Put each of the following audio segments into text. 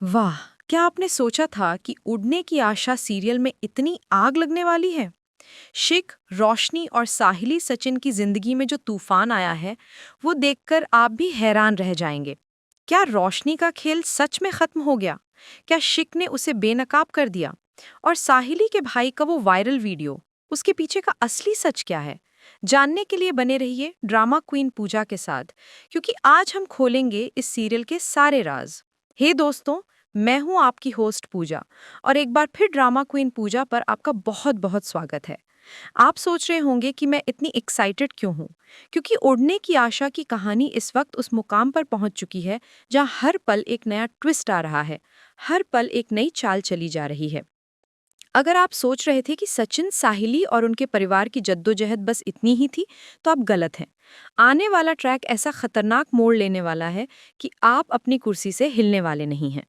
वाह! क्या आपने सोचा था कि उड़ने की आशा सीरियल में इतनी आग लगने वाली है? शिख, रोशनी और साहिली सचिन की जिंदगी में जो तूफान आया है, वो देखकर आप भी हैरान रह जाएंगे। क्या रोशनी का खेल सच में खत्म हो गया? क्या शिख ने उसे बेनकाब कर दिया? और साहिली के भाई का वो वायरल वीडियो, उसके पीछे का असली सच क्या है? जानने के लिए बने रहिए ड्रामा क्वीन पूजा के साथ, क्योंकि आज हम खोलेंगे इस सीरियल के सारे राज। हे दोस्तों, मैं हूं आपकी होस्ट पूजा, और एक बार फिर ड्रामा क्वीन पूजा पर आपका बहुत बहुत स्वागत है। आप सोच रहे होंगे कि मैं इतनी एक्साइटेड क्यों हूँ, क्योंकि उड़ने की आशा की कहानी इस वक्त उस मुकाम पर पहुंच चुकी है जहां हर पल एक नया ट्विस्ट आ रहा है, हर पल एक नई चाल चली जा रही है। अगर आप सोच रहे थे कि सचिन, साहिली और उनके परिवार की जद्दोजहद बस इतनी ही थी, तो आप गलत हैं। आने वाला ट्रैक ऐसा खतरनाक मोड़ लेने वाला है कि आप अपनी कुर्सी से हिलने वाले नहीं हैं।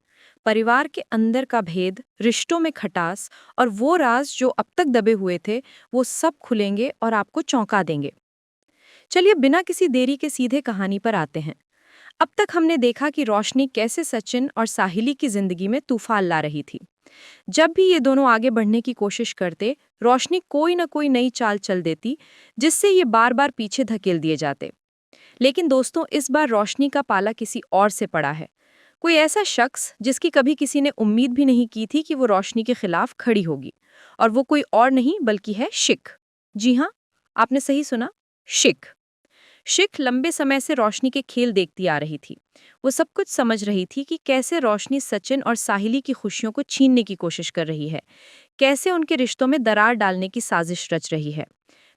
परिवार के अंदर का भेद, रिश्तों में खटास और वो राज जो अब तक दबे हुए थे, वो सब खुलेंगे और आपको चौंका देंगे। चलिए बिना किसी देरी के सीधे कहानी पर आते हैं। अब तक हमने देखा कि रोशनी कैसे सचिन और साहिली की जिंदगी में तूफान ला रही थी। जब भी ये दोनों आगे बढ़ने की कोशिश करते, रोशनी कोई ना कोई नई चाल चल देती, जिससे ये बार बार पीछे धकेल दिए जाते। लेकिन दोस्तों, इस बार रोशनी का पाला किसी और से पड़ा है। कोई ऐसा शख्स जिसकी कभी किसी ने उम्मीद भी नहीं की थी कि वो रोशनी के खिलाफ खड़ी होगी। और वो कोई और नहीं बल्कि है शिख। जी हाँ, आपने सही सुना, शिख। शिख लंबे समय से रोशनी के खेल देखती आ रही थी। वो सब कुछ समझ रही थी कि कैसे रोशनी सचिन और साहिली की खुशियों को छीनने की कोशिश कर रही है, कैसे उनके रिश्तों में दरार डालने की साजिश रच रही है।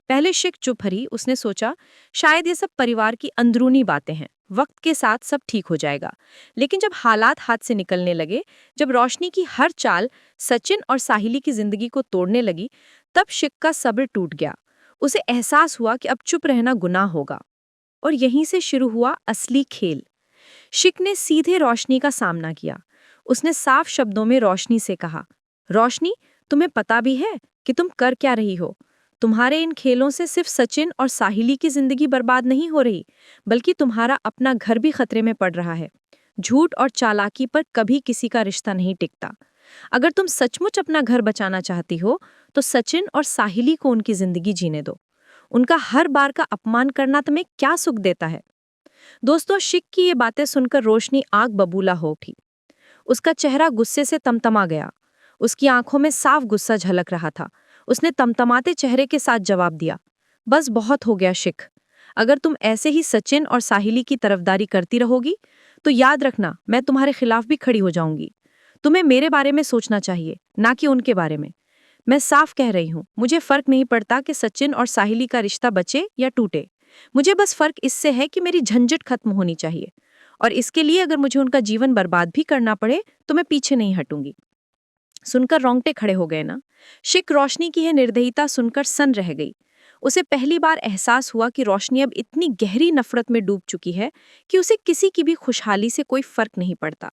पहले शिख चुप रही, उसने सोचा शायद ये सब परिवार की अंदरूनी बातें हैं, वक्त के साथ सब ठीक हो जाएगा। लेकिन जब हालात हाथ से निकलने लगे, जब रोशनी की हर चाल सचिन और साहिली की जिंदगी को तोड़ने लगी, तब शिख का सब्र टूट गया। उसे एहसास हुआ कि अब चुप रहना गुनाह होगा। और यहीं से शुरू हुआ असली खेल। शिक ने सीधे रोशनी का सामना किया। उसने साफ शब्दों में रोशनी से कहा, रोशनी, तुम्हें पता भी है कि तुम कर क्या रही हो? तुम्हारे इन खेलों से सिर्फ सचिन और साहिली की जिंदगी बर्बाद नहीं हो रही, बल्कि तुम्हारा अपना घर भी खतरे में पड़ रहा है। झूठ और चालाकी पर कभी किसी का रिश्ता नहीं टिकता। अगर तुम सचमुच अपना घर बचाना चाहती हो, तो सचिन और साहिली को उनकी जिंदगी जीने दो। उनका हर बार का अपमान करना तुम्हें क्या सुख देता है? दोस्तों, शिक की ये बातें सुनकर रोशनी आग बबूला हो उठी। उसका चेहरा गुस्से से तमतमा गया। उसकी आंखों में साफ गुस्सा झलक रहा था। उसने तमतमाते चेहरे के साथ जवाब दिया, बस बहुत हो गया शिक। अगर तुम ऐसे ही सचिन और साहिली की तरफदारी करती रहोगी, तो याद रखना मैं तुम्हारे खिलाफ भी खड़ी हो जाऊंगी। तुम्हें मेरे बारे में सोचना चाहिए, ना कि उनके बारे में। मैं साफ कह रही हूँ, मुझे फर्क नहीं पड़ता कि सचिन और साहिली का रिश्ता बचे या टूटे। मुझे बस फर्क इससे है कि मेरी झंझट खत्म होनी चाहिए। और इसके लिए अगर मुझे उनका जीवन बर्बाद भी करना पड़े, तो मैं पीछे नहीं हटूंगी। सुनकर रोंगटे खड़े हो गए ना? शिक रोशनी की है निर्दयता सुनकर सन रह गई। उसे पहली बार एहसास हुआ कि रोशनी अब इतनी गहरी नफरत में डूब चुकी है कि उसे किसी की भी खुशहाली से कोई फर्क नहीं पड़ता।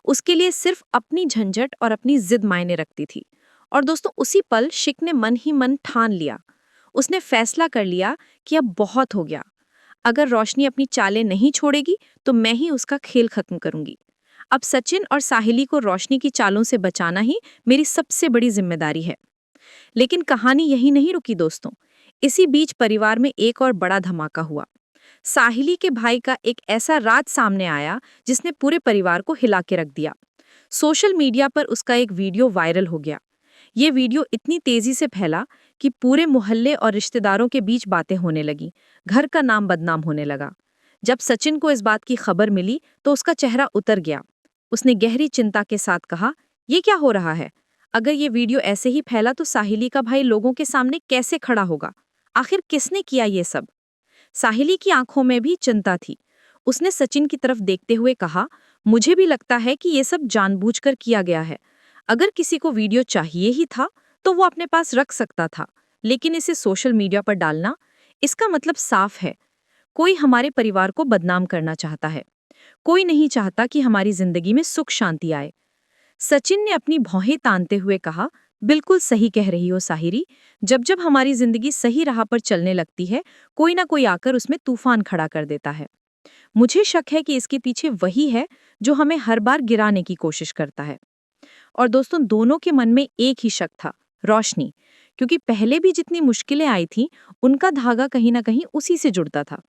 उसके लिए सिर्फ अपनी झंझट और अपनी जिद मायने रखती थी। और दोस्तों, उसी पल शिक ने मन ही मन ठान लिया। उसने फैसला कर लिया कि अब बहुत हो गया। अगर रोशनी अपनी चालें नहीं छोड़ेगी, तो मैं ही उसका खेल खत्म करूंगी। अब सचिन और साहिली को रोशनी की चालों से बचाना ही मेरी सबसे बड़ी जिम्मेदारी है। लेकिन कहानी यही नहीं रुकी दोस्तों। इसी बीच परिवार में एक और बड़ा धमाका हुआ। साहिली के भाई का एक ऐसा राज सामने आया जिसने पूरे परिवार को हिला के रख दिया। सोशल मीडिया पर उसका एक वीडियो वायरल हो गया। ये वीडियो इतनी तेजी से फैला कि पूरे मोहल्ले और रिश्तेदारों के बीच बातें होने लगी। घर का नाम बदनाम होने लगा। जब सचिन को इस बात की खबर मिली, तो उसका चेहरा उतर गया। उसने गहरी चिंता के साथ कहा, ये क्या हो रहा है? अगर ये वीडियो ऐसे ही फैला तो साहिली का भाई लोगों के सामने कैसे खड़ा होगा? आखिर किसने किया ये सब? साहिली की आंखों में भी चिंता थी। उसने सचिन की तरफ देखते हुए कहा, मुझे भी लगता है कि ये सब जानबूझकर किया गया है। अगर किसी को वीडियो चाहिए ही था, तो वो अपने पास रख सकता था। लेकिन इसे सोशल मीडिया पर डालना, इसका मतलब साफ है, कोई हमारे परिवार को बदनाम करना चाहता है। कोई नहीं चाहता कि हमारी जिंदगी में सुख शांति आए। सचिन ने अपनी भौहें तानते हुए कहा, बिल्कुल सही कह रही हो साहिरी। जब जब हमारी जिंदगी सही राह पर चलने लगती है, कोई ना कोई आकर उसमें तूफान खड़ा कर देता है। मुझे शक है कि इसके पीछे वही है जो हमें हर बार गिराने की कोशिश करता है। और दोस्तों, दोनों के मन में एक ही शक था, रोशनी। क्योंकि पहले भी जितनी मुश्किलें आई थीं, उनका धागा कहीं ना कहीं उसी से जुड़ता था।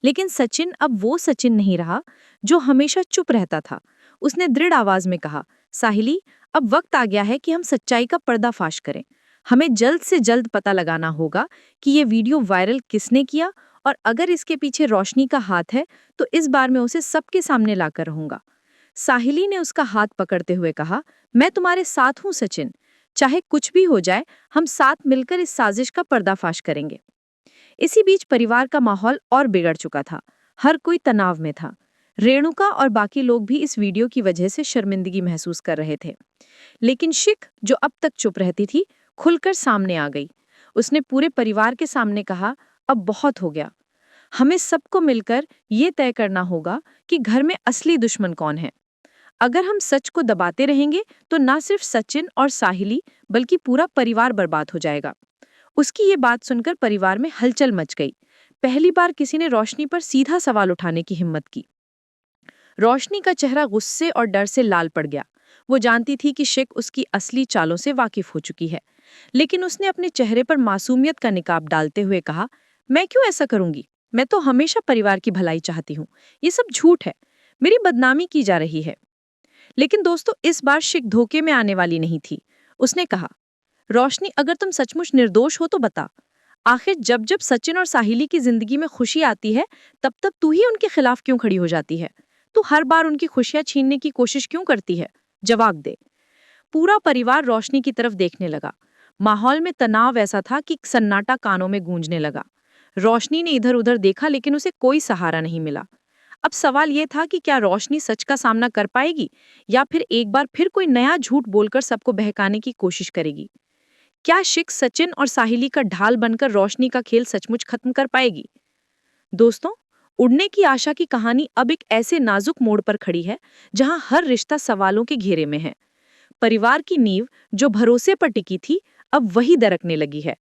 लेकिन सचिन अब वो सचिन नहीं रहा जो हमेशा चुप रहता था। उसने दृढ़ आवाज में कहा, साहिली, अब वक्त आ गया है कि हम सच्चाई का पर्दाफाश करें। हमें जल्द से जल्द पता लगाना होगा कि ये वीडियो वायरल किसने किया, और अगर इसके पीछे रोशनी का हाथ है तो इस बार मैं उसे सबके सामने लाकर रहूंगा। साहिली ने उसका हाथ पकड़ते हुए कहा, मैं तुम्हारे साथ हूं सचिन। चाहे कुछ भी हो जाए, हम साथ मिलकर इस साजिश का पर्दाफाश करेंगे। इसी बीच परिवार का माहौल और बिगड़ चुका था। हर कोई तनाव में था। रेणुका और बाकी लोग भी इस वीडियो की वजह से शर्मिंदगी महसूस कर रहे थे। लेकिन शिख, जो अब तक चुप रहती थी, खुलकर सामने आ गई। उसने पूरे परिवार के सामने कहा, अब बहुत हो गया। हमें सबको मिलकर ये तय करना होगा कि घर में असली दुश्मन कौन है। अगर हम सच को दबाते रहेंगे तो ना सिर्फ सचिन और साहिली बल्कि पूरा परिवार बर्बाद हो जाएगा। उसकी ये बात सुनकर परिवार में हलचल मच गई। पहली बार किसी ने रोशनी पर सीधा सवाल उठाने की हिम्मत की। रोशनी का चेहरा गुस्से और डर से लाल पड़ गया। वो जानती थी कि शिक उसकी असली चालों से वाकिफ हो चुकी है। लेकिन उसने अपने चेहरे पर मासूमियत का निकाब डालते हुए कहा, मैं क्यों ऐसा करूंगी? मैं तो हमेशा परिवार की भलाई चाहती हूँ। ये सब झूठ है। मेरी बदनामी की जा रही है। लेकिन दोस्तों, इस बार शिक धोखे में आने वाली नहीं थी। उसने कहा, रोशनी, अगर तुम सचमुच निर्दोष हो तो बता। आखिर जब जब सचिन और साहिली की जिंदगी में खुशी आती है, तब तब तू ही उनके खिलाफ क्यों खड़ी हो जाती है? तू हर बार उनकी खुशियां छीनने की कोशिश क्यों करती है? जवाब दे। पूरा परिवार रोशनी की तरफ देखने लगा। माहौल में तनाव ऐसा था कि सन्नाटा कानों में गूंजने लगा। रोशनी ने इधर उधर देखा, लेकिन उसे कोई सहारा नहीं मिला। अब सवाल यह था कि क्या रोशनी सच का सामना कर पाएगी, या फिर एक बार फिर कोई नया झूठ बोलकर सबको बहकाने की कोशिश करेगी? क्या शिक सचिन और साहिली का ढाल बनकर रोशनी का खेल सचमुच खत्म कर पाएगी? दोस्तों, उड़ने की आशा की कहानी अब एक ऐसे नाजुक मोड़ पर खड़ी है जहां हर रिश्ता सवालों के घेरे में है। परिवार की नींव जो भरोसे पर टिकी थी, अब वही दरकने लगी है।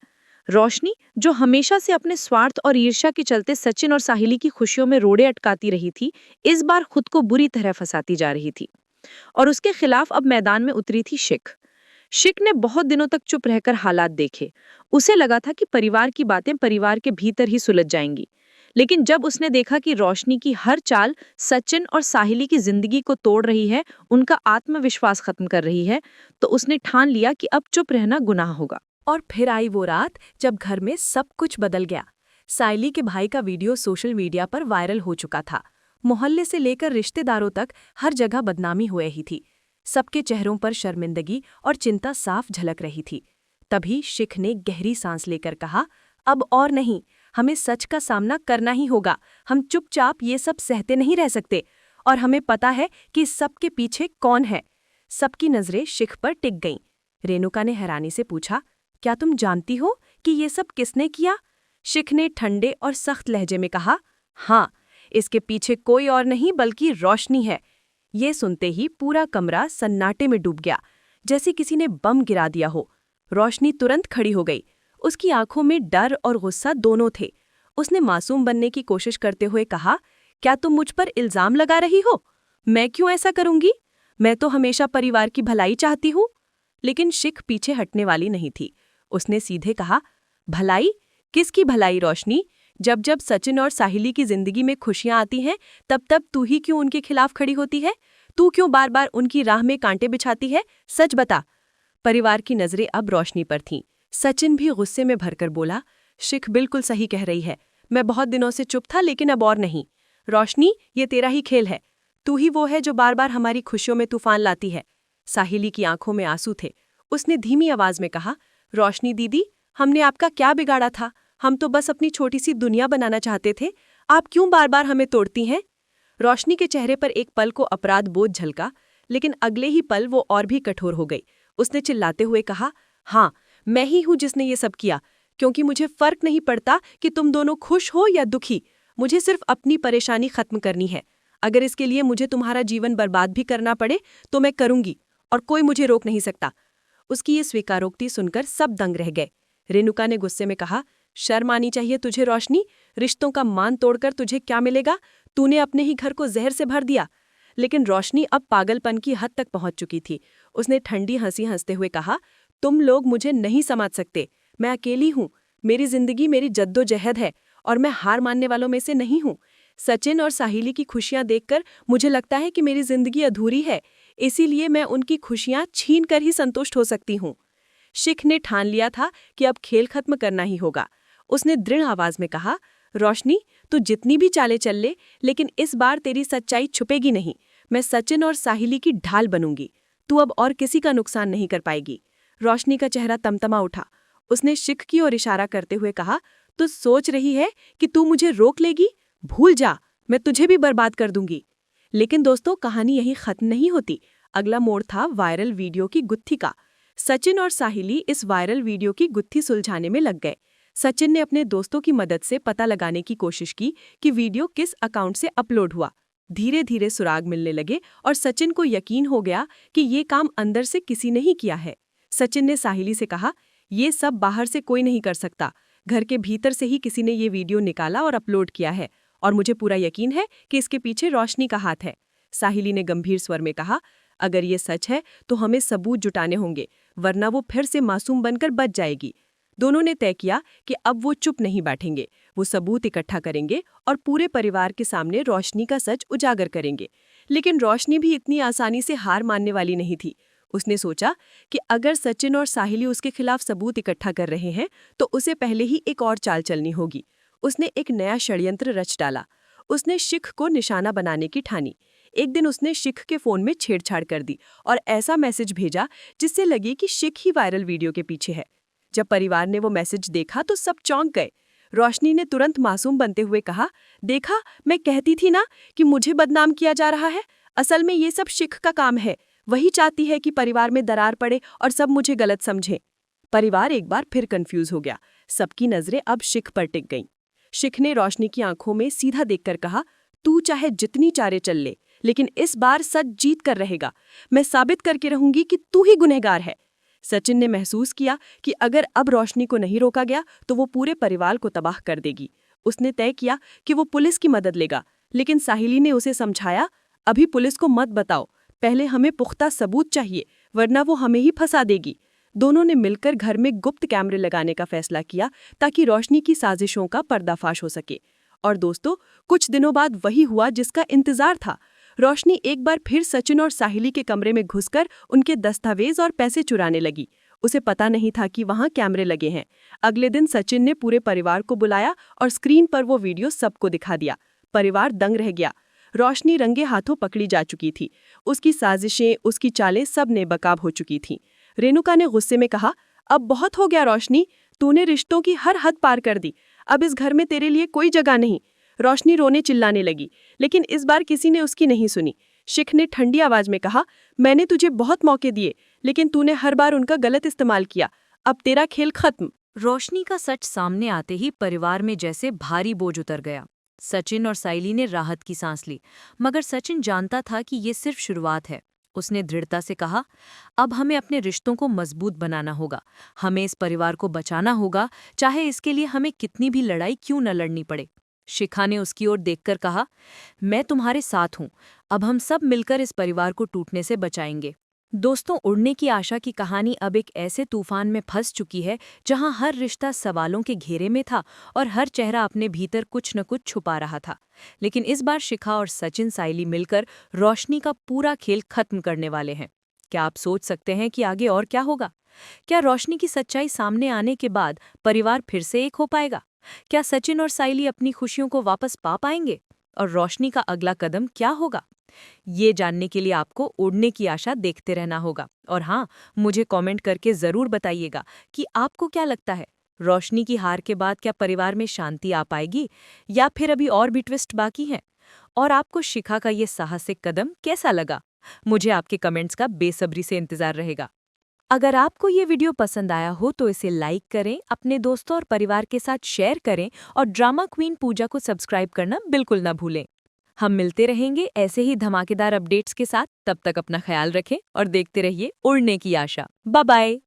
रोशनी, जो हमेशा से अपने स्वार्थ और ईर्ष्या के चलते सचिन और साहिली की खुशियों में रोड़े अटकाती रही थी, इस बार खुद को बुरी तरह फंसाती जा रही थी। और उसके खिलाफ अब मैदान में उतरी थी शिक। शिक ने बहुत दिनों तक चुप रहकर हालात देखे। उसे लगा था कि परिवार की बातें परिवार के भीतर ही सुलझ जाएंगी। लेकिन जब उसने देखा कि रोशनी की हर चाल सचिन और साहिली की जिंदगी को तोड़ रही है, उनका आत्मविश्वास खत्म कर रही है, तो उसने ठान लिया कि अब चुप रहना गुनाह होगा। और फिर आई वो रात जब घर में सब कुछ बदल गया। साइली के भाई का वीडियो सोशल मीडिया पर वायरल हो चुका था। मोहल्ले से लेकर रिश्तेदारों तक हर जगह बदनामी हो रही थी। सबके चेहरों पर शर्मिंदगी और चिंता साफ झलक रही थी। तभी शिख ने गहरी सांस लेकर कहा, अब और नहीं, हमें सच का सामना करना ही होगा। हम चुपचाप ये सब सहते नहीं रह सकते। और हमें पता है कि इस सब के पीछे कौन है। सबकी नजरें शिख पर टिक गईं। रेणुका ने हैरानी से पूछा, क्या तुम जानती हो कि ये सब किसने किया? शिख ने ठंडे और सख्त लहजे में कहा, हाँ, इसके पीछे कोई और नहीं बल्कि रोशनी है। ये सुनते ही पूरा कमरा सन्नाटे में डूब गया, जैसे किसी ने बम गिरा दिया हो। रोशनी तुरंत खड़ी हो गई। उसकी आंखों में डर और गुस्सा दोनों थे। उसने मासूम बनने की कोशिश करते हुए कहा, क्या तुम मुझ पर इल्जाम लगा रही हो? मैं क्यों ऐसा करूंगी? मैं तो हमेशा परिवार की भलाई चाहती हूँ। लेकिन शिख पीछे हटने वाली नहीं थी। उसने सीधे कहा, भलाई? किसकी भलाई रोशनी? जब जब सचिन और साहिली की जिंदगी में खुशियां आती हैं, तब तब तू ही क्यों उनके खिलाफ खड़ी होती है? तू क्यों बार बार उनकी राह में कांटे बिछाती है? सच बता। परिवार की नजरें अब रोशनी पर थीं। सचिन भी गुस्से में भरकर बोला, शिख बिल्कुल सही कह रही है। मैं बहुत दिनों से चुप था, लेकिन अब और नहीं। रोशनी, ये तेरा ही खेल है। तू ही वो है जो बार बार हमारी खुशियों में तूफान लाती है। साहिली की आंखों में आंसू थे। उसने धीमी आवाज में कहा, रोशनी दीदी, हमने आपका क्या बिगाड़ा था? हम तो बस अपनी छोटी सी दुनिया बनाना चाहते थे। आप क्यों बार बार हमें तोड़ती हैं? रोशनी के चेहरे पर एक पल को अपराध बोध झलका, लेकिन अगले ही पल वो और भी कठोर हो गई। उसने चिल्लाते हुए कहा, हाँ, मैं ही हूं जिसने ये सब किया, क्योंकि मुझे फर्क नहीं पड़ता कि तुम दोनों खुश हो या दुखी। मुझे सिर्फ अपनी परेशानी खत्म करनी है। अगर इसके लिए मुझे तुम्हारा जीवन बर्बाद भी करना पड़े तो मैं करूंगी, और कोई मुझे रोक नहीं सकता। उसकी ये स्वीकारोक्ति सुनकर सब दंग रह गए। रेणुका ने गुस्से में कहा, शर्म आनी चाहिए तुझे रोशनी। रिश्तों का मान तोड़कर तुझे क्या मिलेगा? तूने अपने ही घर को जहर से भर दिया। लेकिन रोशनी अब पागलपन की हद तक पहुंच चुकी थी। उसने ठंडी हंसी हंसते हुए कहा, तुम लोग मुझे नहीं समझ सकते। मैं अकेली हूँ। मेरी जिंदगी मेरी जद्दोजहद है और मैं हार मानने वालों में से नहीं हूँ। सचिन और साहिली की खुशियां देखकर मुझे लगता है कि मेरी जिंदगी अधूरी है, इसीलिए मैं उनकी खुशियां छीन कर ही संतुष्ट हो सकती हूँ। शिख ने ठान लिया था कि अब खेल खत्म करना ही होगा। उसने दृढ़ आवाज में कहा, रोशनी, तू जितनी भी चालें चल ले, लेकिन इस बार तेरी सच्चाई छुपेगी नहीं। मैं सचिन और साहिली की ढाल बनूंगी। तू अब और किसी का नुकसान नहीं कर पाएगी। रोशनी का चेहरा तमतमा उठा। उसने शिख की ओर इशारा करते हुए कहा, तू सोच रही है कि तू मुझे रोक लेगी? भूल जा, मैं तुझे भी बर्बाद कर दूंगी। लेकिन दोस्तों, कहानी यहीं खत्म नहीं होती। अगला मोड़ था वायरल वीडियो की गुत्थी का। सचिन और साहिली इस वायरल वीडियो की गुत्थी सुलझाने में लग गए। सचिन ने अपने दोस्तों की मदद से पता लगाने की कोशिश की कि वीडियो किस अकाउंट से अपलोड हुआ। धीरे धीरे सुराग मिलने लगे और सचिन को यकीन हो गया कि ये काम अंदर से किसी ने ही किया है। सचिन ने साहिली से कहा, ये सब बाहर से कोई नहीं कर सकता। घर के भीतर से ही किसी ने ये वीडियो निकाला और अपलोड किया है, और मुझे पूरा यकीन है कि इसके पीछे रोशनी का हाथ है। साहिली ने गंभीर स्वर में कहा, अगर ये सच है तो हमें सबूत जुटाने होंगे, वरना वो फिर से मासूम बनकर बच जाएगी। दोनों ने तय किया कि अब वो चुप नहीं बैठेंगे। वो सबूत इकट्ठा करेंगे और पूरे परिवार के सामने रोशनी का सच उजागर करेंगे। लेकिन रोशनी भी इतनी आसानी से हार मानने वाली नहीं थी। उसने सोचा कि अगर सचिन और साहिली उसके खिलाफ सबूत इकट्ठा कर रहे हैं तो उसे पहले ही एक और चाल चलनी होगी। उसने एक नया षड्यंत्र रच डाला। उसने शिख को निशाना बनाने की ठानी। एक दिन उसने शिख के फोन में छेड़छाड़ कर दी और ऐसा मैसेज भेजा जिससे लगे कि शिख ही वायरल वीडियो के पीछे है। जब परिवार ने वो मैसेज देखा तो सब चौंक गए। रोशनी ने तुरंत मासूम बनते हुए कहा, देखा, मैं कहती थी ना कि मुझे बदनाम किया जा रहा है। असल में ये सब शिख का काम है। वही चाहती है कि परिवार में दरार पड़े और सब मुझे गलत समझे। परिवार एक बार फिर कंफ्यूज हो गया। सबकी नजरें अब शिख पर टिक गईं। शिख ने रोशनी की आंखों में सीधा देखकर कहा, तू चाहे जितनी चारे चल ले, लेकिन इस बार सच जीत कर रहेगा। मैं साबित करके रहूंगी कि तू ही गुनहगार है। सचिन ने महसूस किया कि अगर अब रोशनी को नहीं रोका गया तो वो पूरे परिवार को तबाह कर देगी। उसने तय किया कि वो पुलिस की मदद लेगा, लेकिन साहिली ने उसे समझाया, अभी पुलिस को मत बताओ, पहले हमें पुख्ता सबूत चाहिए, वरना वो हमें ही फंसा देगी। दोनों ने मिलकर घर में गुप्त कैमरे लगाने का फैसला किया ताकि रोशनी की साजिशों का पर्दाफाश हो सके। और दोस्तों, कुछ दिनों बाद वही हुआ जिसका इंतजार था। रोशनी एक बार फिर सचिन और साहिली के कमरे में घुसकर उनके दस्तावेज और पैसे चुराने लगी। उसे पता नहीं था कि वहां कैमरे लगे हैं। अगले दिन सचिन ने पूरे परिवार को बुलाया और स्क्रीन पर वो वीडियो सबको दिखा दिया। परिवार दंग रह गया। रोशनी रंगे हाथों पकड़ी जा चुकी थी। उसकी साजिशें, उसकी चालें सब नेबकाब हो चुकी थीं। रेणुका ने गुस्से में कहा, अब बहुत हो गया रोशनी, तूने रिश्तों की हर हद पार कर दी। अब इस घर में तेरे लिए कोई जगह नहीं। रोशनी रोने चिल्लाने लगी, लेकिन इस बार किसी ने उसकी नहीं सुनी। शिख ने ठंडी आवाज में कहा, मैंने तुझे बहुत मौके दिए, लेकिन तूने हर बार उनका गलत इस्तेमाल किया। अब तेरा खेल खत्म। रोशनी का सच सामने आते ही परिवार में जैसे भारी बोझ उतर गया। सचिन और साइली ने राहत की सांस ली, मगर सचिन जानता था कि ये सिर्फ शुरुआत है। उसने दृढ़ता से कहा, अब हमें अपने रिश्तों को मजबूत बनाना होगा। हमें इस परिवार को बचाना होगा, चाहे इसके लिए हमें कितनी भी लड़ाई क्यों न लड़नी पड़े। शिखा ने उसकी ओर देखकर कहा, मैं तुम्हारे साथ हूं। अब हम सब मिलकर इस परिवार को टूटने से बचाएंगे। दोस्तों, उड़ने की आशा की कहानी अब एक ऐसे तूफान में फंस चुकी है जहां हर रिश्ता सवालों के घेरे में था और हर चेहरा अपने भीतर कुछ न कुछ छुपा रहा था। लेकिन इस बार शिखा और सचिन साइली मिलकर रोशनी का पूरा खेल खत्म करने वाले हैं। क्या आप सोच सकते हैं कि आगे और क्या होगा? क्या रोशनी की सच्चाई सामने आने के बाद परिवार फिर से एक हो पाएगा? क्या सचिन और साइली अपनी खुशियों को वापस पा पाएंगे? और रोशनी का अगला कदम क्या होगा? ये जानने के लिए आपको उड़ने की आशा देखते रहना होगा। और हाँ, मुझे कमेंट करके ज़रूर बताइएगा कि आपको क्या लगता है, रोशनी की हार के बाद क्या परिवार में शांति आ पाएगी या फिर अभी और भी ट्विस्ट बाकी हैं? और आपको शिखा का ये साहसिक कदम कैसा लगा? मुझे आपके कमेंट्स का बेसब्री से इंतज़ार रहेगा। अगर आपको ये वीडियो पसंद आया हो तो इसे लाइक करें, अपने दोस्तों और परिवार के साथ शेयर करें और ड्रामा क्वीन पूजा को सब्सक्राइब करना बिल्कुल ना भूलें। हम मिलते रहेंगे ऐसे ही धमाकेदार अपडेट्स के साथ। तब तक अपना ख्याल रखें और देखते रहिए उड़ने की आशा। Bye bye.